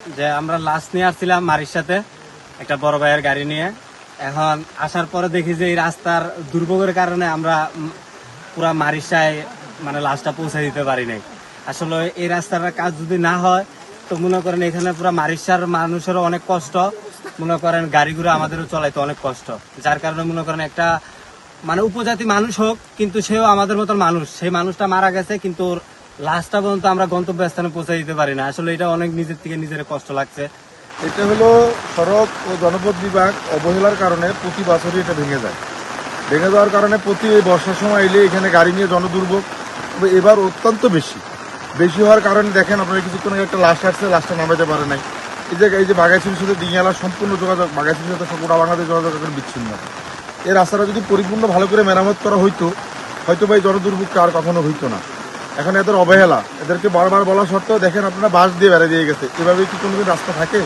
যে আমরা লাস্ট নিয়ে আসছিলাম মারির সাথে একটা বড় ভাইয়ের গাড়ি নিয়ে। এখন আসার পরে দেখি যে এই রাস্তার দুর্ভোগের কারণে আমরা পুরা মারিসায় মানে লাশটা পৌঁছে দিতে পারি নাই। আসলে এই রাস্তার কাজ যদি না হয় তো মনে করেন এখানে পুরা মারিসার মানুষেরও অনেক কষ্ট, মনে করেন গাড়িগুলো আমাদেরও চলাইতে অনেক কষ্ট। যার কারণে মনে করেন একটা মানে উপজাতি মানুষ হোক কিন্তু সেও আমাদের মতন মানুষ, সেই মানুষটা মারা গেছে কিন্তু ওর লাশটা পর্যন্ত আমরা গন্তব্যস্থানে পৌঁছে দিতে পারি না। আসলে এটা অনেক নিজের থেকে নিজের কষ্ট লাগছে। এটা হলো সড়ক ও জনপথ বিভাগ অবহেলার কারণে প্রতি বছরই এটা ভেঙে যায়। ভেঙে যাওয়ার কারণে প্রতি বর্ষার সময় এলে এখানে গাড়ি নিয়ে জনদুর্ভোগ এবার অত্যন্ত বেশি হওয়ার কারণে দেখেন আপনারা কিছুক্ষণ আগে একটা লাশ আসছে, লাশটা নামাতে পারে নাই। এই যে বাঘাইছড়ির সাথে দিঘিয়ালার সম্পূর্ণ যোগাযোগ, বাঘাইছড়ির সাথে গোটা বাংলাদেশ যোগাযোগ এখন বিচ্ছিন্ন। এই রাস্তাটা যদি পরিপূর্ণ ভালো করে মেরামত করা হয়তো বা এই জনদুর্ভোগটা আর কখনো হইতো না। এখন এদের অবহেলা, এদেরকে বারবার বলা সত্ত্বেও দেখেন আপনারা বাস দিয়ে বেড়ে দিয়ে গেছে। এভাবে কি কোনোদিন রাস্তা থাকে?